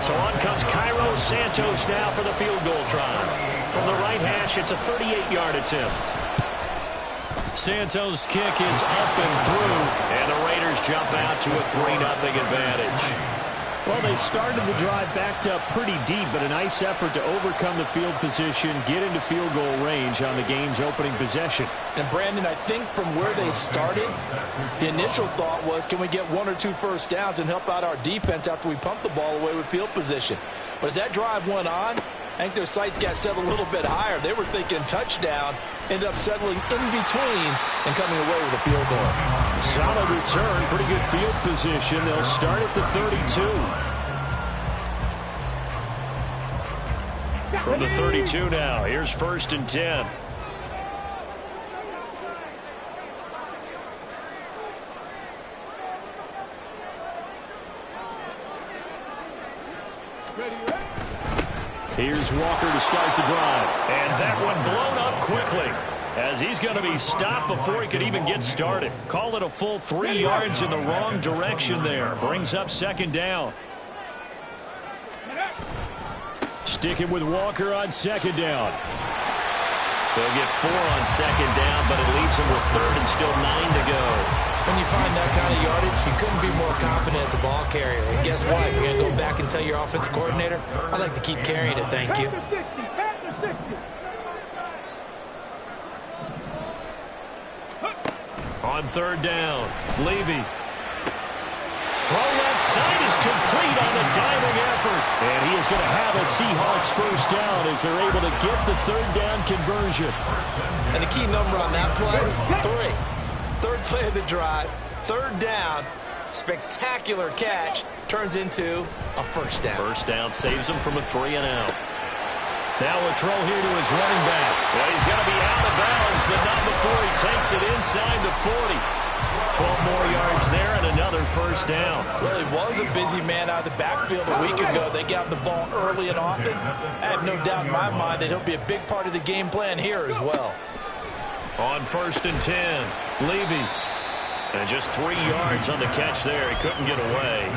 So on comes Cairo Santos now for the field goal try. From the right hash, it's a 38-yard attempt. Santos' kick is up and through, and the Raiders jump out to a 3-0 advantage. Well, they started the drive backed up pretty deep, but a nice effort to overcome the field position, get into field goal range on the game's opening possession. And, Brandon, I think from where they started, the initial thought was, can we get 1 or 2 first downs and help out our defense after we pump the ball away with field position? But as that drive went on, I think their sights got set a little bit higher. They were thinking touchdown, ended up settling in between and coming away with a field goal. Solid return, pretty good field position. They'll start at the 32. From the 32 now, here's 1st and 10. Here's Walker to start the drive. And that one blown up quickly, as he's going to be stopped before he could even get started. Call it a full 3 yards in the wrong direction there. Brings up 2nd down. Sticking with Walker on 2nd down. They'll get 4 on 2nd down, but it leaves them with 3rd and still 9 to go. When you find that kind of yardage, you couldn't be more confident as a ball carrier. And guess what? You're going to go back and tell your offensive coordinator, I'd like to keep carrying it, thank you. On 3rd down, Levy. Throw left side is complete on the diving effort. And he is going to have a Seahawks 1st down as they're able to get the 3rd down conversion. And the key number on that play, 3. 3rd play of the drive, 3rd down, spectacular catch, turns into a 1st down. 1st down saves him from a 3-and-out. Now a throw here to his running back. Well, he's going to be out of bounds, but not before he takes it inside the 40. 12 more yards there and another 1st down. Well, he was a busy man out of the backfield a week ago. They got the ball early and often. I have no doubt in my mind that he'll be a big part of the game plan here as well. On 1st and 10, Levy. And just 3 yards on the catch there. He couldn't get away.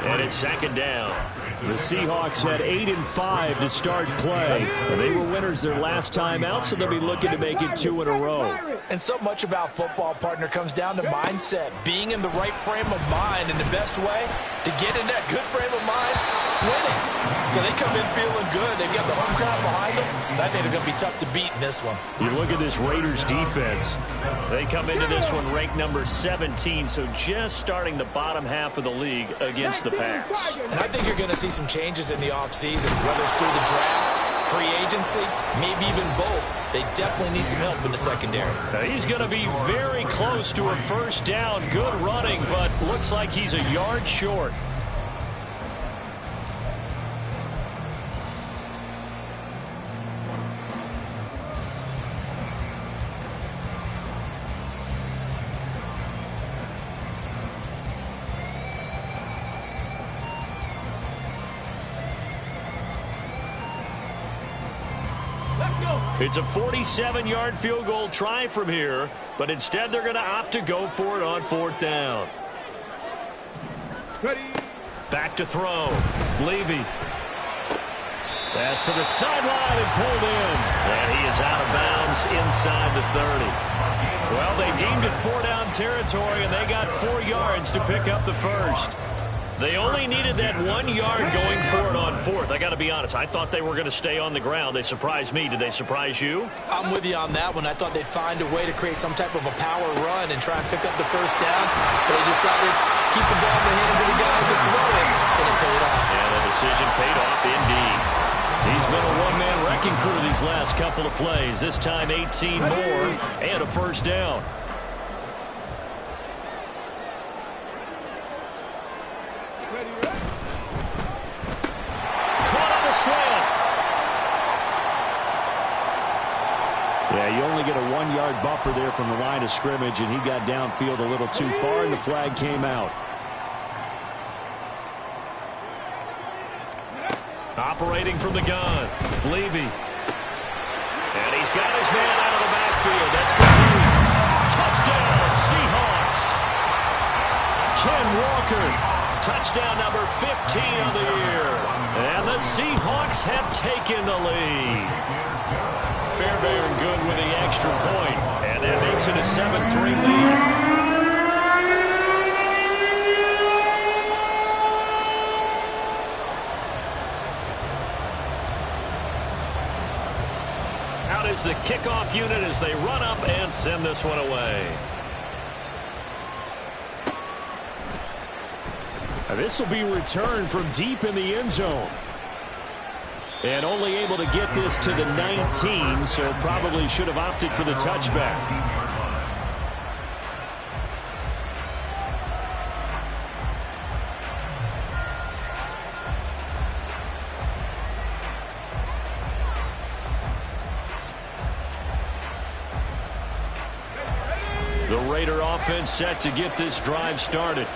And it's 2nd down. The Seahawks had 8 and 5 to start play. They were winners their last time out, so they'll be looking to make it 2 in a row. And so much about football, partner, comes down to mindset. Being in the right frame of mind, and the best way to get in that good frame of mind, winning. So they come in feeling good. They've got the home crowd behind them. I think they're going to be tough to beat in this one. You look at this Raiders defense. They come into this one ranked number 17, so just starting the bottom half of the league against the pass. And I think you're going to see some changes in the offseason, whether it's through the draft, free agency, maybe even both. They definitely need some help in the secondary. Now he's going to be very close to a 1st down. Good running, but looks like he's a yard short. It's a 47-yard field goal try from here, but instead they're going to opt to go for it on 4th down. Back to throw. Levy. Pass to the sideline and pulled in. And he is out of bounds inside the 30. Well, they deemed it 4-down territory, and they got 4 yards to pick up the 1st. They only needed that 1 yard going for it on 4th. I got to be honest, I thought they were going to stay on the ground. They surprised me. Did they surprise you? I'm with you on that one. I thought they'd find a way to create some type of a power run and try and pick up the 1st down. But they decided to keep the ball in the hands of the guy who could throw it, and it paid off. And the decision paid off indeed. He's been a one-man wrecking crew these last couple of plays. This time 18 more and a 1st down. Yeah, you only get a 1-yard buffer there from the line of scrimmage, and he got downfield a little too far, and the flag came out. Operating from the gun, Levy. And he's got his man out of the backfield. That's complete. Touchdown, Seahawks. Ken Walker, touchdown number 15 of the year. the Seahawks have taken the lead. Fairbairn good with the extra point, and that makes it a 7-3 lead. Out is the kickoff unit as they run up and send this one away. This will be returned from deep in the end zone. And only able to get this to the 19, so probably should have opted for the touchback. The Raider offense set to get this drive started.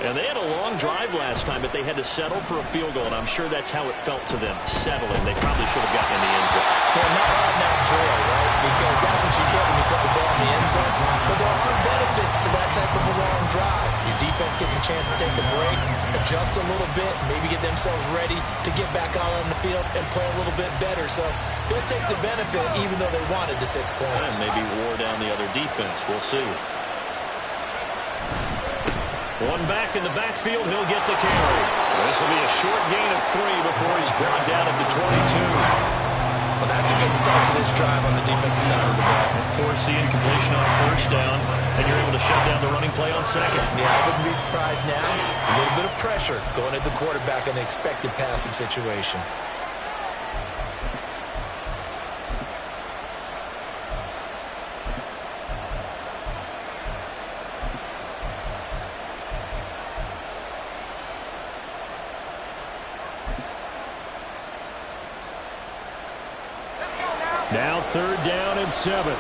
And they had a long drive last time, but they had to settle for a field goal, and I'm sure that's how it felt to them, settling. They probably should have gotten in the end zone. Yeah, not right now, joy, right? Because that's what you get when you put the ball in the end zone. But there are benefits to that type of a long drive. Your defense gets a chance to take a break, adjust a little bit, maybe get themselves ready to get back out on the field and play a little bit better. So they'll take the benefit even though they wanted the 6 points. And maybe wore down the other defense. We'll see. One back in the backfield, he'll get the carry. This will be a short gain of 3 before he's brought down at the 22. Well, that's a good start to this drive on the defensive side of the ball. Force the incompletion on first down, and you're able to shut down the running play on second. Yeah, I wouldn't be surprised now. A little bit of pressure going at the quarterback in an expected passing situation. Now 3rd down and 7.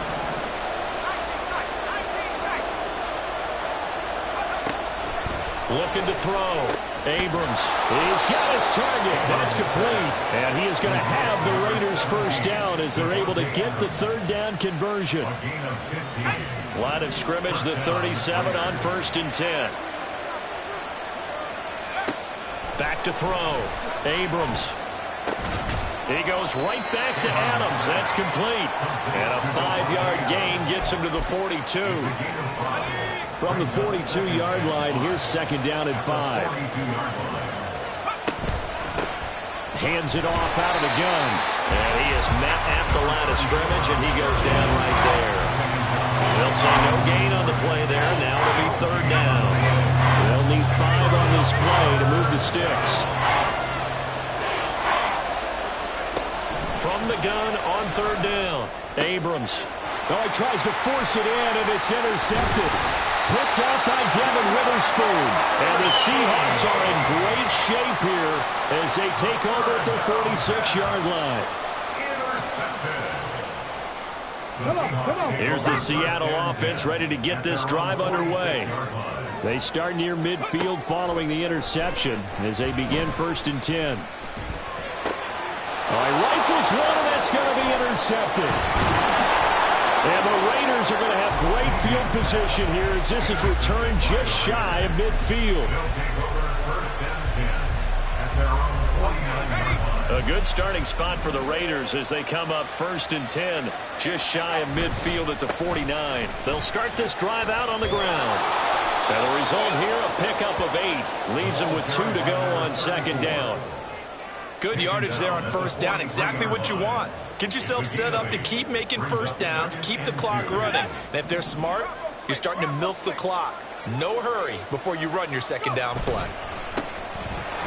Looking to throw. Abrams. He's got his target. That's complete. And he is going to have the Raiders first down as they're able to get the 3rd down conversion. Line of scrimmage, the 37 on 1st and 10. Back to throw. Abrams. He goes right back to Adams. That's complete. And a 5-yard gain gets him to the 42. From the 42-yard line, here's 2nd down and 5. Hands it off out of the gun. And he is met at the line of scrimmage, and he goes down right there. They'll say no gain on the play there. Now it'll be 3rd down. They'll need 5 on this play to move the sticks. From the gun on 3rd down. Abrams. Oh, he tries to force it in, and it's intercepted. Picked up by Devin Witherspoon. And the Seahawks are in great shape here as they take over at the 46-yard line. Here's the Seattle offense ready to get this drive underway. They start near midfield following the interception as they begin 1st and 10. He rifles one, and that's going to be intercepted. And the Raiders are going to have great field position here as this is returned just shy of midfield. A good starting spot for the Raiders as they come up 1st and 10, just shy of midfield at the 49. They'll start this drive out on the ground. And the result here, a pickup of 8. Leaves them with 2 to go on 2nd down. Good yardage there on 1st down. Exactly what you want. Get yourself set up to keep making 1st downs, keep the clock running. And if they're smart, you're starting to milk the clock. No hurry before you run your 2nd down play.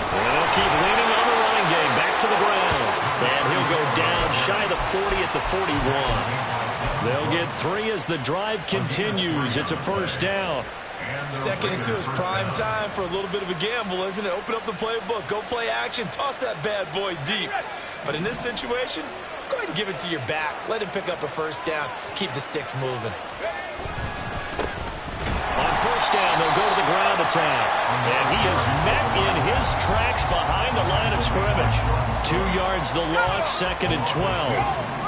They'll keep leaning on the running game. Back to the ground. And he'll go down shy of the 40 at the 41. They'll get 3 as the drive continues. It's a 1st down. 2nd and 2 is prime time for a little bit of a gamble, isn't it? Open up the playbook, go play action, toss that bad boy deep. But in this situation, go ahead and give it to your back. Let him pick up a 1st down. Keep the sticks moving. On 1st down, they'll go to the ground attack. And he is met in his tracks behind the line of scrimmage. 2 yards the loss, 2nd and 12.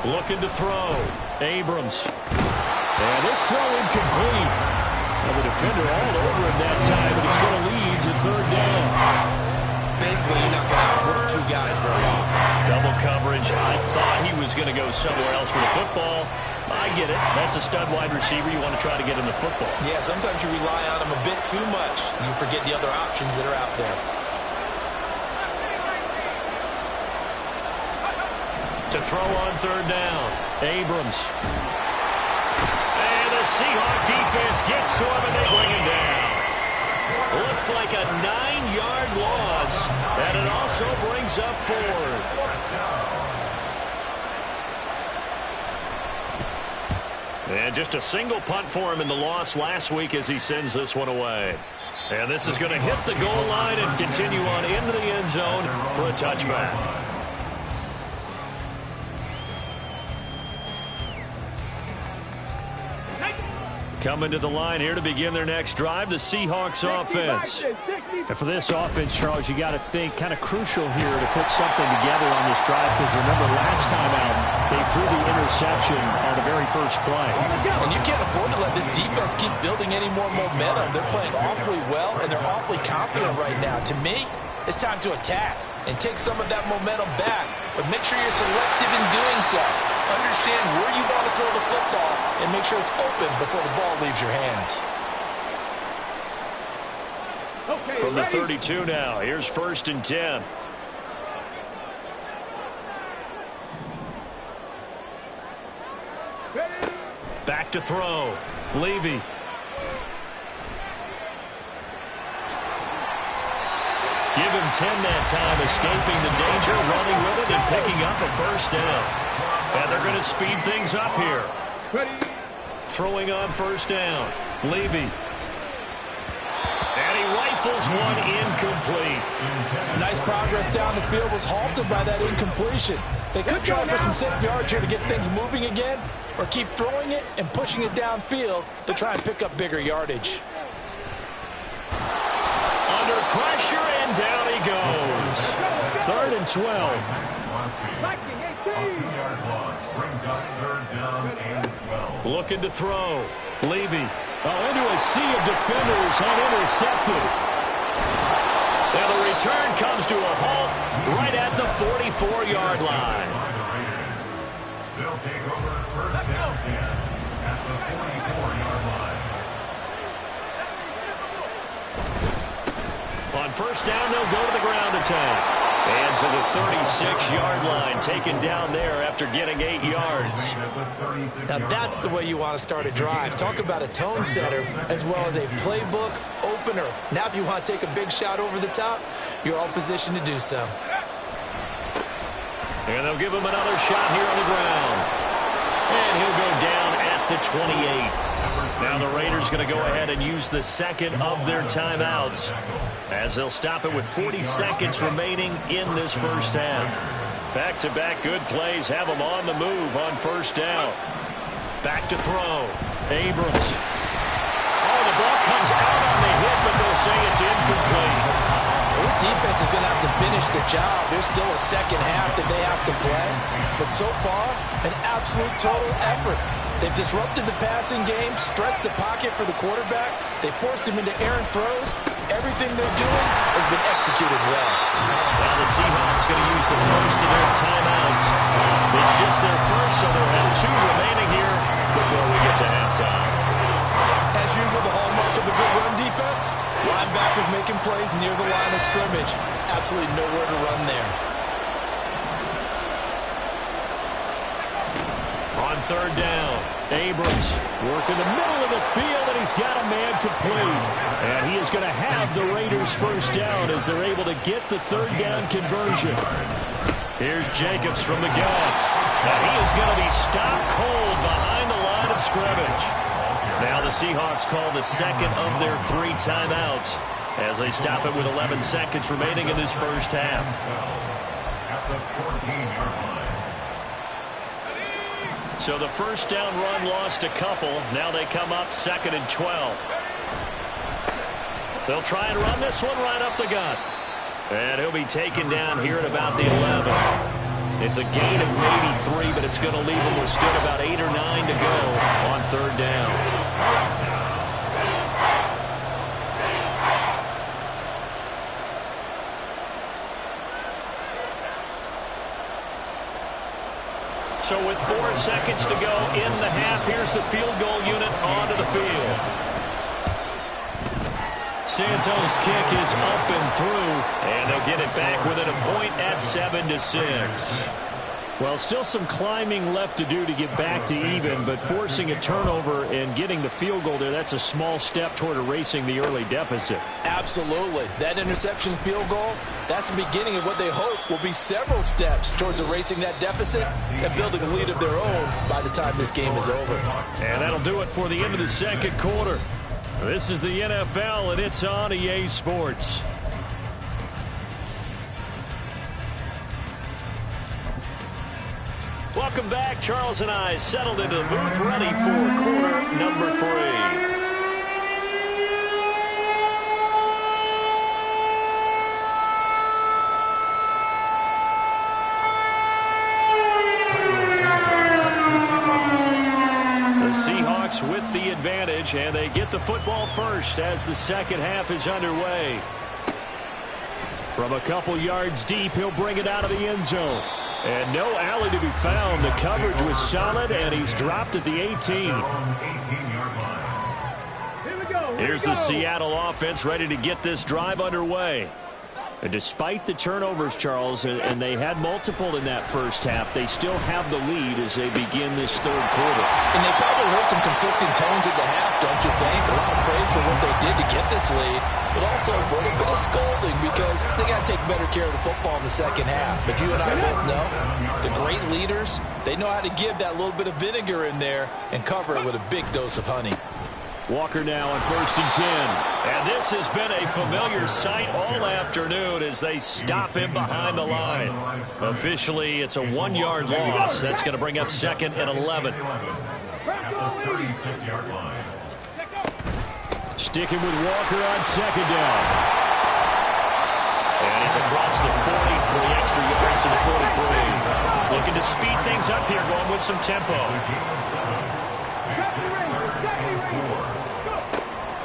Looking to throw. Abrams. And this throw incomplete. Well, the defender all over him that time, and it's going to lead to third down. Basically, you're not going to outwork two guys very often. Double coverage. I thought he was going to go somewhere else for the football. I get it. That's a stud wide receiver. You want to try to get him the football. Yeah, sometimes you rely on him a bit too much. You forget the other options that are out there. To throw on third down, Abrams. And the Seahawk defense gets to him, and they bring him down. Looks like a 9-yard loss, and it also brings up fourth. And just a single punt for him in the loss last week as he sends this one away. And this is going to hit the goal line and continue on into the end zone for a touchback. Coming to the line here to begin their next drive, the Seahawks offense. And for this offense, Charles, you got to think kind of crucial here to put something together on this drive, because remember last time out, they threw the interception on the very first play. And you can't afford to let this defense keep building any more momentum. They're playing awfully well, and they're awfully confident right now. To me, it's time to attack and take some of that momentum back, but make sure you're selective in doing so. Understand where you want to throw the football and make sure it's open before the ball leaves your hands. From the 32 now, here's 1st and 10. Back to throw. Levy. Give him 10 that time, escaping the danger, running with it, and picking up a first down. And they're going to speed things up here. Throwing on first down. Levy. And he rifles one incomplete. Nice progress down the field, was halted by that incompletion. They could try for some safe yards here to get things moving again, or keep throwing it and pushing it downfield to try and pick up bigger yardage. Under pressure, and down he goes. 3rd and 12. Looking to throw. Levy. Into a sea of defenders and intercepted. And the return comes to a halt right at the 44-yard line. They'll take over first down 10 at the 44-yard line. On first down, they'll go to the ground attack. And to the 36-yard line, taken down there after getting 8 yards. Now that's the way you want to start a drive. Talk about a tone setter as well as a playbook opener. Now if you want to take a big shot over the top, you're all positioned to do so. And they'll give him another shot here on the ground. And he'll go down at the 28. Now the Raiders going to go ahead and use the second of their timeouts, as they'll stop it with 40 seconds remaining in this first half. Back-to-back good plays have them on the move on first down. Back to throw. Abrams. Oh, the ball comes out on the hit, but they'll say it's incomplete. Well, this defense is going to have to finish the job. There's still a second half that they have to play. But so far, an absolute total effort. They've disrupted the passing game, stressed the pocket for the quarterback. They forced him into errant throws. Everything they're doing has been executed well. Now the Seahawks going to use the first of their timeouts. It's just their first, so they'll have 2 remaining here before we get to halftime. As usual, the hallmark of a good run defense, linebackers making plays near the line of scrimmage. Absolutely nowhere to run there. On third down, Abrams working the middle of the field, and he's got a man complete. And he is going to have the Raiders first down as they're able to get the third down conversion. Here's Jacobs from the gun. Now he is going to be stopped cold behind the line of scrimmage. Now the Seahawks call the second of their 3 timeouts as they stop it with 11 seconds remaining in this first half. At the 14-yard line. So the first down run lost a couple. Now they come up 2nd and 12. They'll try and run this one right up the gut. And he'll be taken down here at about the 11. It's a gain of maybe 3, but it's going to leave him with still about 8 or 9 to go on third down. So with 4 seconds to go in the half, here's the field goal unit onto the field. Santos' kick is up and through, and they'll get it back within a point at 7-6. Well, still some climbing left to do to get back to even, but forcing a turnover and getting the field goal there, that's a small step toward erasing the early deficit. Absolutely. That interception field goal, that's the beginning of what they hope will be several steps towards erasing that deficit and building a lead of their own by the time this game is over. And that'll do it for the end of the second quarter. This is the NFL, and it's on EA Sports. Welcome back. Charles and I settled into the booth, ready for quarter number 3. The Seahawks with the advantage, and they get the football first as the second half is underway. From a couple yards deep, he'll bring it out of the end zone. And no alley to be found. The coverage was solid, and he's dropped at the 18. Here's the Seattle offense ready to get this drive underway. And despite the turnovers, Charles, and they had multiple in that first half, they still have the lead as they begin this third quarter. And they probably heard some conflicting tones at the half, don't you think? A lot of praise for what they did to get this lead, but also a little bit of scolding because they got to take better care of the football in the second half. But you and I both know the great leaders, they know how to give that little bit of vinegar in there and cover it with a big dose of honey. Walker now on 1st and 10. And this has been a familiar sight all afternoon as they stop him behind the line. Officially, it's a 1-yard loss. That's going to bring up 2nd and 11. Sticking with Walker on 2nd down. And he's across the 40, 3 extra yards to the 43. Looking to speed things up here, going with some tempo.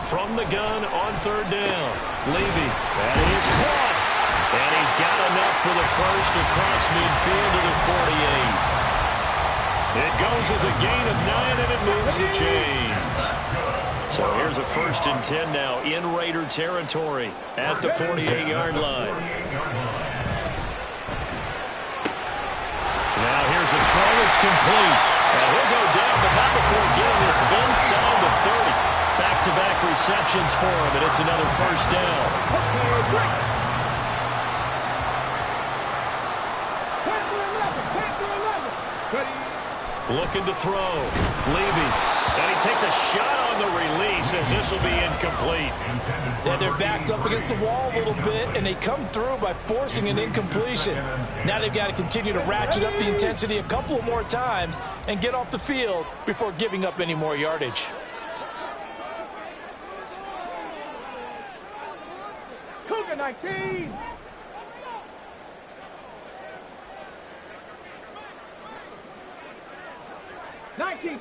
From the gun on 3rd down. Levy. That is caught. And he's got enough for the first across midfield to the 48. It goes as a gain of 9, and it moves the chains. So here's a 1st and 10 now in Raider territory at the 48-yard line. Now here's a throw. It's complete. And he'll go down, but not before getting this inside the 30. Back-to-back receptions for him, and it's another 1st down. Looking to throw. Levy. And he takes a shot on the release as this will be incomplete. Yeah, their back's up against the wall a little bit, and they come through by forcing an incompletion. Now they've got to continue to ratchet up the intensity a couple of more times and get off the field before giving up any more yardage. Cougar 19.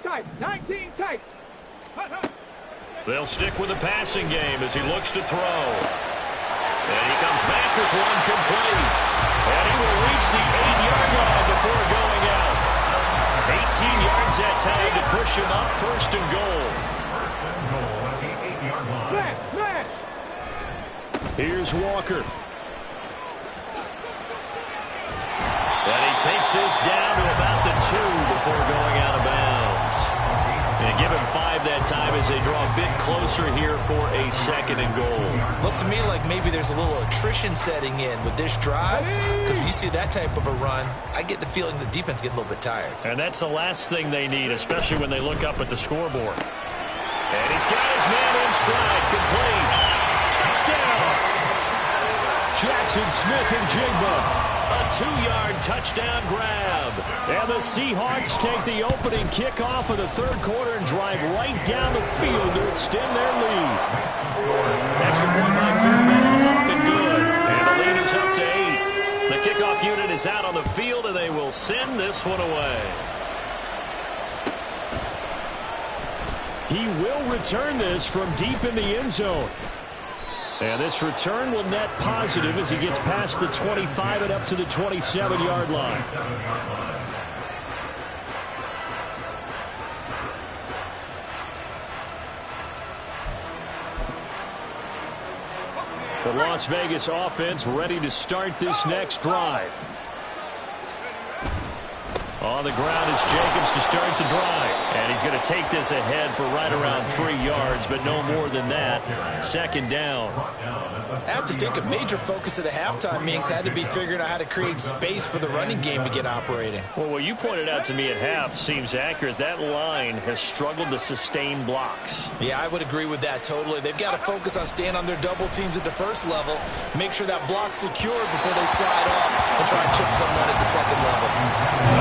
Tight. 19 tight. They'll stick with the passing game as he looks to throw. And he comes back with one complete. And he will reach the 8-yard line before going out. 18 yards that time to push him up 1st and goal. Here's Walker. And he takes this down to about the 2 before going out of bounds. And give him 5 that time as they draw a bit closer here for a 2nd and goal. Looks to me like maybe there's a little attrition setting in with this drive, because when you see that type of a run, I get the feeling the defense getting a little bit tired. And that's the last thing they need, especially when they look up at the scoreboard. And he's got his man in stride, complete. Touchdown! Jackson Smith and Jigba. A 2-yard touchdown grab. And the Seahawks take the opening kickoff of the third quarter and drive right down the field to extend their lead. Extra point by field goal, up and good. And the lead is up to 8. The kickoff unit is out on the field, and they will send this one away. He will return this from deep in the end zone. And this return will net positive as he gets past the 25 and up to the 27-yard line. The Las Vegas offense ready to start this next drive. On the ground is Jacobs to start the drive. And he's going to take this ahead for right around 3 yards, but no more than that. 2nd down. I have to think a major focus of the halftime meetings had to be figuring out how to create space for the running game to get operating. Well, what you pointed out to me at half seems accurate. That line has struggled to sustain blocks. Yeah, I would agree with that totally. They've got to focus on staying on their double teams at the first level, make sure that block's secured before they slide off and try and chip someone at the second level.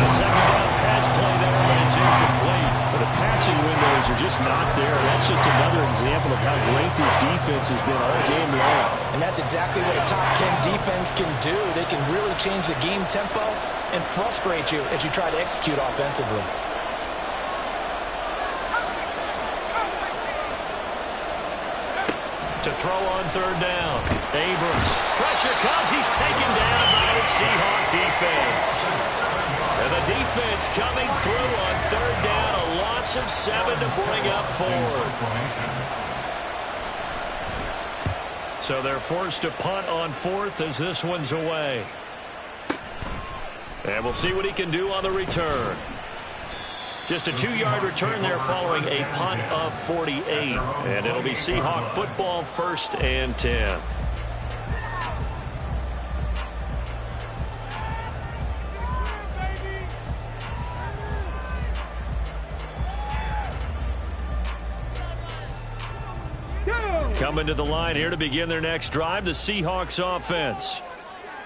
A second down pass play there, but it's incomplete. But the passing windows are just not there. That's just another example of how great this defense has been all game long. And that's exactly what a top 10 defense can do. They can really change the game tempo and frustrate you as you try to execute offensively. To throw on 3rd down. Abrams. Pressure comes. He's taken down by the Seahawk defense. And the defense coming through on 3rd down. A loss of 7 to bring up 4th. So they're forced to punt on 4th as this one's away. And we'll see what he can do on the return. Just a 2-yard return there following a punt of 48. And it'll be Seahawk football, 1st and 10. Coming to the line here to begin their next drive, the Seahawks offense.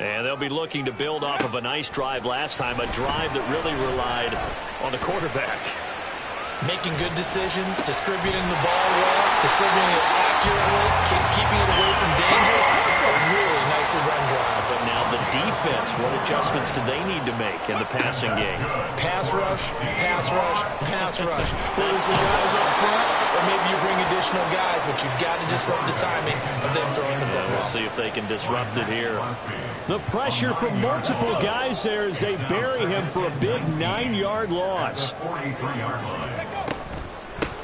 And they'll be looking to build off of a nice drive last time, a drive that really relied on the quarterback. Making good decisions, distributing the ball well, distributing it accurately, keeping it away from danger. A really nicely run drive. But now the defense, what adjustments do they need to make in the passing game? Pass rush, pass rush, pass rush. Whether it's the guys up front or maybe you bring additional guys, but you've got to disrupt the timing of them throwing the football. We'll see if they can disrupt it here. The pressure from multiple guys there as they bury him for a big 9-yard loss.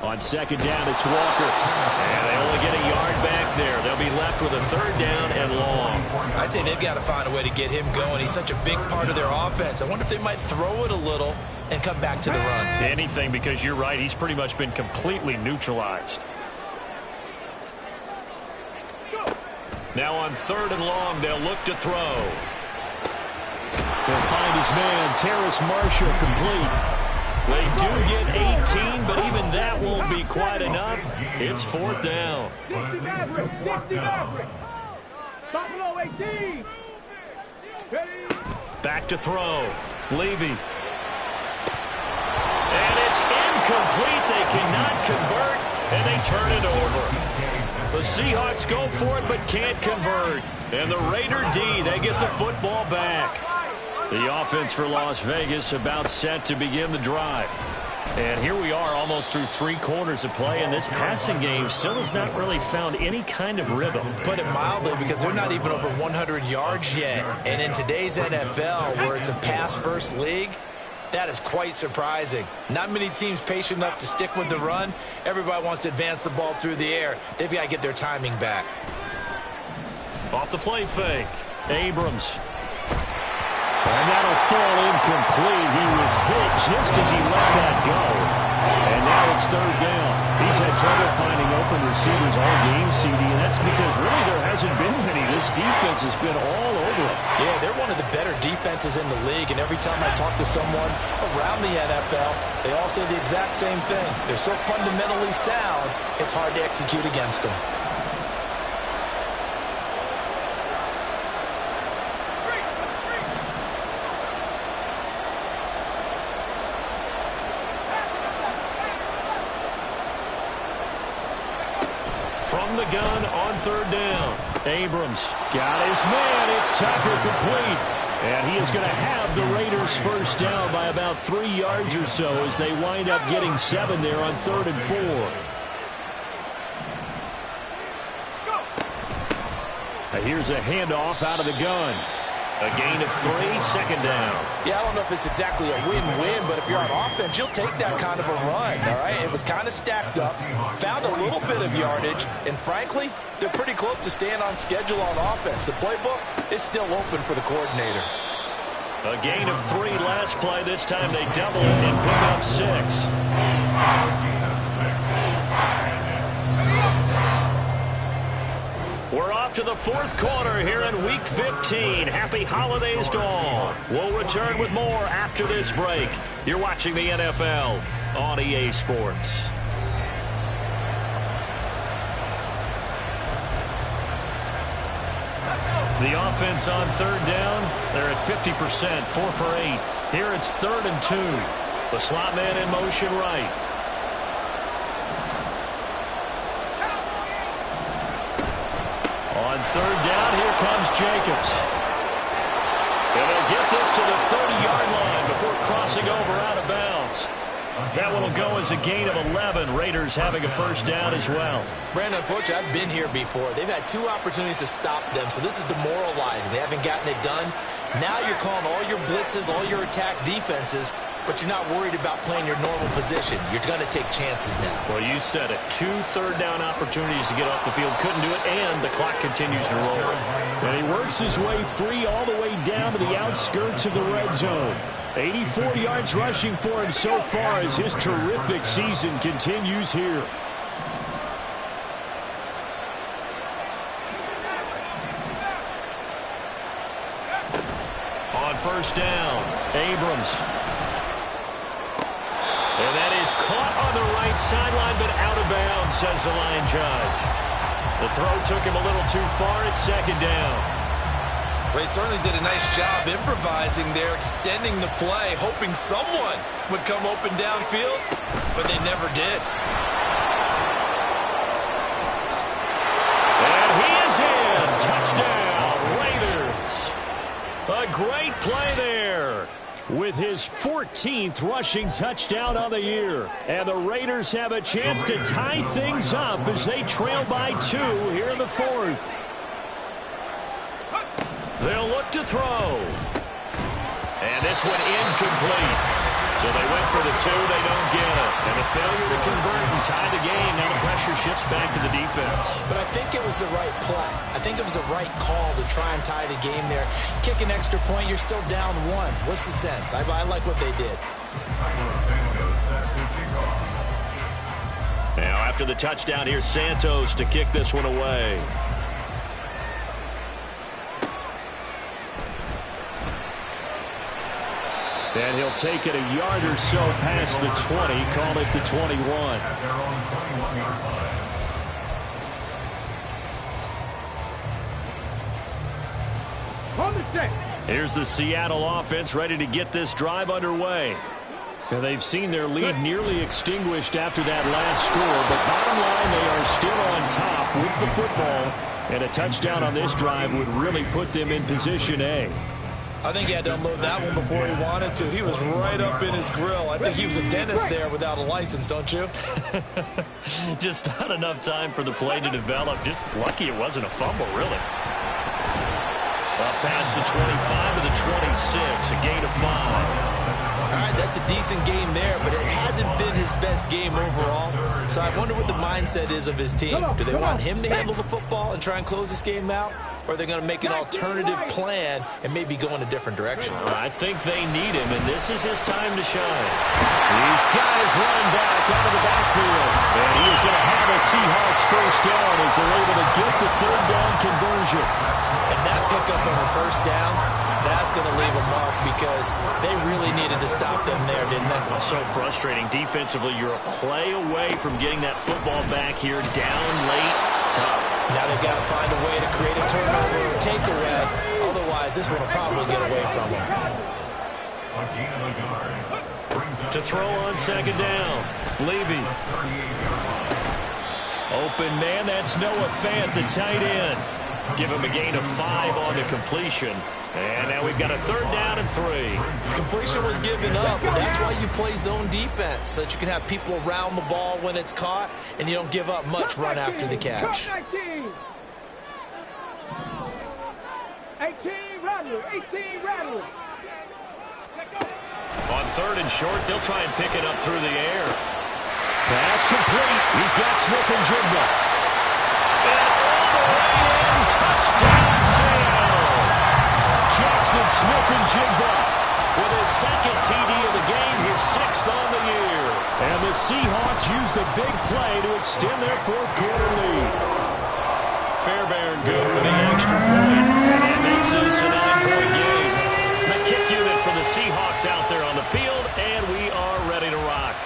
On 2nd down, it's Walker. And they only get a yard back there. They'll be left with a 3rd down and long. I'd say they've got to find a way to get him going. He's such a big part of their offense. I wonder if they might throw it a little and come back to the run. Anything, because you're right. He's pretty much been completely neutralized. Now on 3rd and long, they'll look to throw. They'll find his man, Terrace Marshall, complete. They do get 18, but even that won't be quite enough. It's 4th down. 60 Maverick, 60 Maverick. Buffalo 18. Ready. Back to throw. Levy. And it's incomplete. They cannot convert, and they turn it over. The Seahawks go for it, but can't convert. And the Raider D, they get the football back. The offense for Las Vegas about set to begin the drive. And here we are almost through 3 quarters of play, and this passing game still has not really found any kind of rhythm. Put it mildly, because they're not even over 100 yards yet. And in today's NFL, where it's a pass-first league, that is quite surprising. Not many teams patient enough to stick with the run. Everybody wants to advance the ball through the air. They've got to get their timing back. Off the play fake. Abrams. And that'll fall incomplete. He was hit just as he let that go. And now it's 3rd down. He's had trouble finding open receivers all game, CD, and that's because really there hasn't been many. This defense has been all over him. Yeah, they're one of the better defenses in the league, and every time I talk to someone around the NFL, they all say the exact same thing. They're so fundamentally sound, it's hard to execute against them. From the gun on 3rd down. Abrams got his man. It's Tucker complete. And he is going to have the Raiders 1st down by about 3 yards or so as they wind up getting 7 there on 3rd and 4. Here's a handoff out of the gun. A gain of 3, second down. Yeah, I don't know if it's exactly a win-win, but if you're on offense, you'll take that kind of a run, all right? It was kind of stacked up, found a little bit of yardage, and frankly, they're pretty close to staying on schedule on offense. The playbook is still open for the coordinator. A gain of 3 last play. This time they double it and pick up 6. We're off to the 4th quarter here in Week 15. Happy holidays to all. We'll return with more after this break. You're watching the NFL on EA Sports. The offense on 3rd down. They're at 50%, 4 for 8. Here it's 3rd and 2. The slot man in motion right. On 3rd down, here comes Jacobs. And they'll get this to the 30-yard line before crossing over out of bounds. That one will go as a gain of 11. Raiders having a 1st down as well. Brandon, unfortunately, I've been here before. They've had 2 opportunities to stop them, so this is demoralizing. They haven't gotten it done. Now you're calling all your blitzes, all your attack defenses, but you're not worried about playing your normal position. You're going to take chances now. Well, you said it. 2 third-down opportunities to get off the field. Couldn't do it, and the clock continues to roll. And he works his way free all the way down to the outskirts of the red zone. 84 yards rushing for him so far as his terrific season continues here. On 1st down, Abrams. And that is caught on the right sideline, but out of bounds, says the line judge. The throw took him a little too far at 2nd down. They certainly did a nice job improvising there, extending the play, hoping someone would come open downfield, but they never did. And he is in. Touchdown, Raiders. A great play there with his 14th rushing touchdown on the year. And the Raiders have a chance to tie things up as they trail by 2 here in the 4th. They'll look to throw. And this one incomplete. So they went for the 2. They don't get it. And a failure to convert and tie the game. Now the pressure shifts back to the defense. But I think it was the right play. I think it was the right call to try and tie the game there. Kick an extra point, you're still down 1. What's the sense? I like what they did. Now after the touchdown, here's Santos to kick this one away. And he'll take it a yard or so past the 20, call it the 21. Here's the Seattle offense ready to get this drive underway. And they've seen their lead nearly extinguished after that last score, but bottom line, they are still on top with the football. And a touchdown on this drive would really put them in position A. I think he had to unload that one before he wanted to. He was right up in his grill. I think he was a dentist there without a license, don't you? Just not enough time for the play to develop. Just lucky it wasn't a fumble, really. Up past the 25 to the 26, a gain of 5. All right, that's a decent game there, but it hasn't been his best game overall. So I wonder what the mindset is of his team. Do they want him to handle the football and try and close this game out? Or are they going to make an alternative plan and maybe go in a different direction? I think they need him, and this is his time to shine. These guys running back out of the backfield. And he is going to have a Seahawks 1st down as they're able to get the 3rd down conversion. And that pickup of a 1st down, that's going to leave a mark because they really needed to stop them there, didn't they? So frustrating. Defensively, you're a play away from getting that football back here. Down late, tough. Now they've got to find a way to create a turnover or takeaway. Otherwise, this one will probably get away from them. To throw on 2nd down, Levy. Open man, that's Noah Fant, the tight end. Give him a gain of 5 on the completion. And now we've got a 3rd down and 3. Completion was given up. That's why you play zone defense, so that you can have people around the ball when it's caught, and you don't give up much run after the catch. 18, rattle. 18, rattle. On third and short, they'll try and pick it up through the air. Pass complete. He's got Smith-Njigba. And all the way in. Touchdown, Seattle. Jackson Smith-Njigba with his second TD of the game, his sixth on the year. And the Seahawks use the big play to extend their fourth quarter lead. Fairbairn good with the extra point, and that makes this a 9-point game. The kick unit for the Seahawks out there on the field, and we are ready to rock.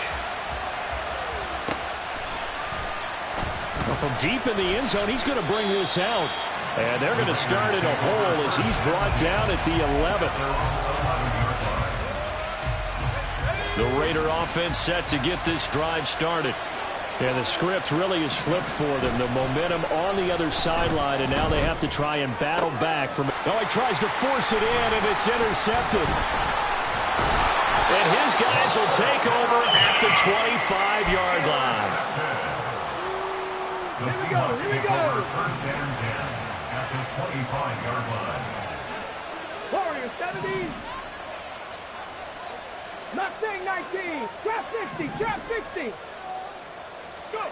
Well, from deep in the end zone, he's going to bring this out. And they're going to start in a hole as he's brought down at the 11th. The Raider offense set to get this drive started. And the script really is flipped for them. The momentum on the other sideline, and now they have to try and battle back from. Oh, he tries to force it in, and it's intercepted. And his guys will take over at the 25-yard line. The Seahawks take over first and 10 at the 25-yard line. Warriors 70. Mustang 19. Trap 60. Trap 60. Go.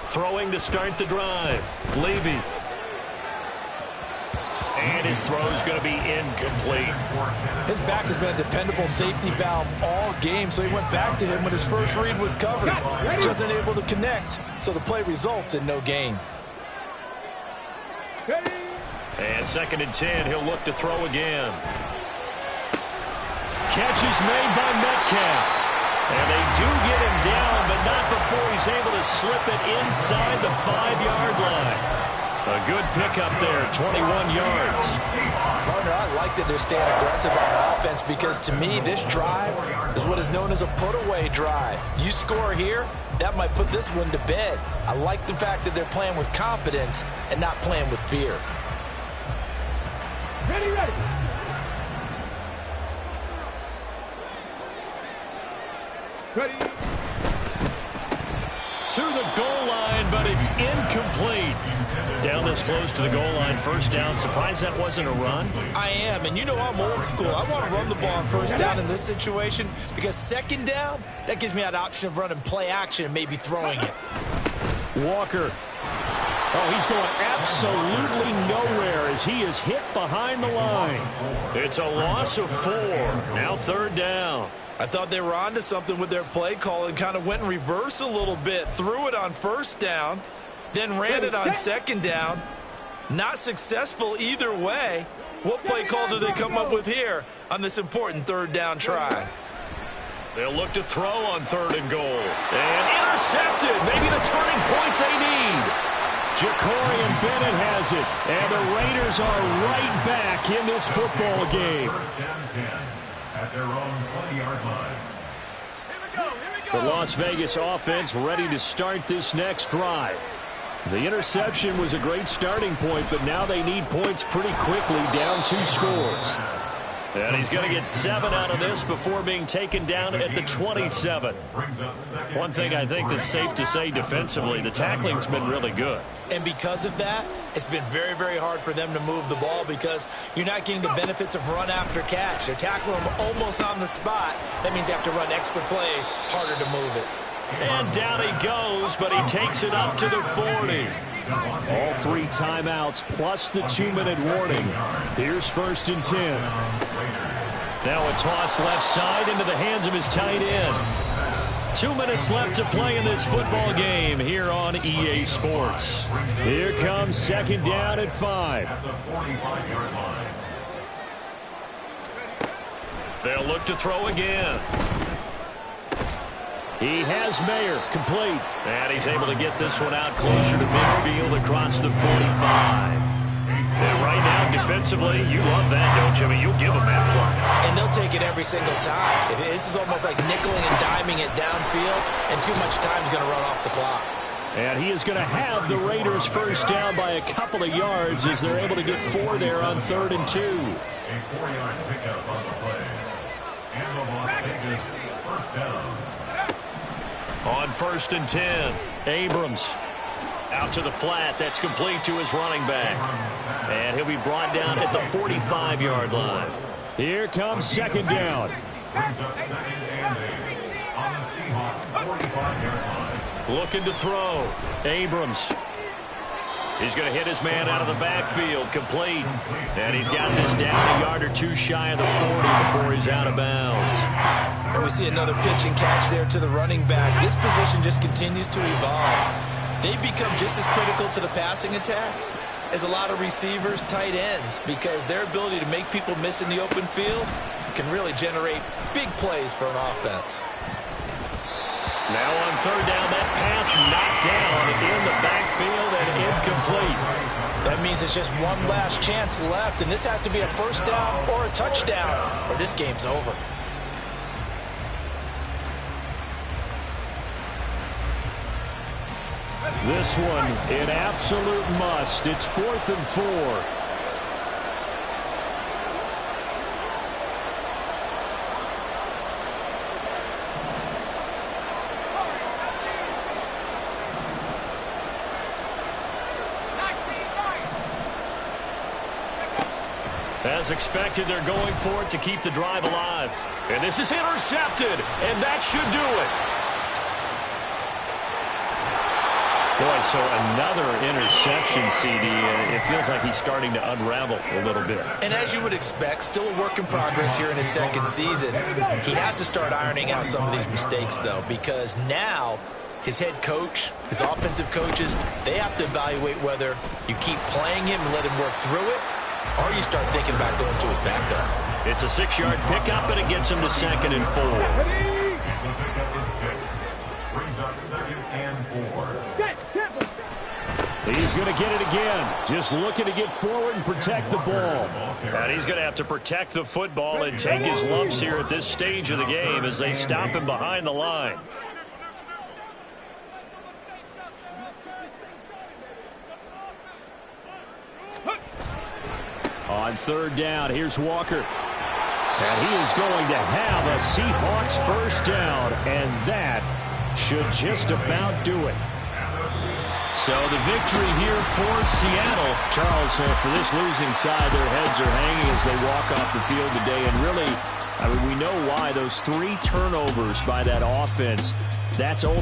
Throwing to start the drive. Levy. And his throw's going to be incomplete. His back has been a dependable safety valve all game, so he went back to him when his first read was covered. Just unable to connect, so the play results in no gain. Ready. And second and 10, he'll look to throw again. Catch is made by Metcalf. And they do get him down, but not before he's able to slip it inside the 5-yard line. A good pickup there, 21 yards. Partner, I like that they're staying aggressive on offense because, to me, this drive is what is known as a put-away drive. You score here, that might put this one to bed. I like the fact that they're playing with confidence and not playing with fear. Ready, ready. Ready. To the goal line, but it's incomplete. Down this close to the goal line, first down. Surprised that wasn't a run? I am, and you know I'm old school. I want to run the ball on first down in this situation because second down, that gives me that option of running play action and maybe throwing it. Walker. Oh, he's going absolutely nowhere as he is hit behind the line. It's a loss of 4. Now third down. I thought they were onto something with their play call and kind of went in reverse a little bit. Threw it on first down, then ran it on second down. Not successful either way. What play call do they come up with here on this important third down try? They'll look to throw on third and goal. And intercepted. Maybe the turning point they need. Jacorian Bennett has it. And the Raiders are right back in this football game. First and 10 at their own 20-yard line. The Las Vegas offense ready to start this next drive. The interception was a great starting point, but now they need points pretty quickly, down 2 scores. And he's going to get 7 out of this before being taken down at the 27. One thing I think that's safe to say defensively, the tackling's been really good. And because of that, it's been very, very hard for them to move the ball because you're not getting the benefits of run after catch. They're tackling them almost on the spot. That means you have to run extra plays, harder to move it. And down he goes, but he takes it up to the 40. All 3 timeouts plus the 2-minute warning. Here's first and 10. Now a toss left side into the hands of his tight end. 2 minutes left to play in this football game here on EA Sports. Here comes second down at 5. At the 45-yard line. They'll look to throw again. He has Mayer complete. And he's able to get this one out closer to midfield across the 45. And right now, defensively, you love that, don't you? I mean, you'll give them that play. And they'll take it every single time. This is almost like nickeling and diming it downfield, and too much time's going to run off the clock. And he is going to have the Raiders first down by a couple of yards as they're able to get 4 there on 3rd and 2. A 4-yard pickup on the play. And the Las Vegas first down. On 1st and 10, Abrams. Out to the flat. That's complete to his running back. And he'll be brought down at the 45-yard line. Here comes second down. Brings up second and 8 on the Seahawks 45-yard line. Looking to throw. Abrams. He's going to hit his man out of the backfield. Complete. And he's got this down a yard or two shy of the 40 before he's out of bounds. And we see another pitch and catch there to the running back. This position just continues to evolve. They've become just as critical to the passing attack as a lot of receivers, tight ends, because their ability to make people miss in the open field can really generate big plays for an offense. Now on third down, that pass knocked down in the backfield and incomplete. That means it's just one last chance left, and this has to be a first down or a touchdown, or this game's over. This one, an absolute must. It's 4th and 4. As expected, they're going for it to keep the drive alive. And this is intercepted, and that should do it. Boy, so another interception, CD. It feels like he's starting to unravel a little bit. And as you would expect, still a work in progress here in his second season. He has to start ironing out some of these mistakes, though, because now his head coach, his offensive coaches, they have to evaluate whether you keep playing him and let him work through it, or you start thinking about going to his backup. It's a 6-yard pickup, and it gets him to 2nd and 4. It's a pickup of 6. Brings up 2nd and 4. He's going to get it again. Just looking to get forward and protect the ball. And he's going to have to protect the football and take his lumps here at this stage of the game as they stop him behind the line. On third down, here's Walker. And he is going to have a Seahawks first down, and that should just about do it. So the victory here for Seattle. Charles, for this losing side, their heads are hanging as they walk off the field today. And really, I mean, we know why. Those 3 turnovers by that offense, that's ultimately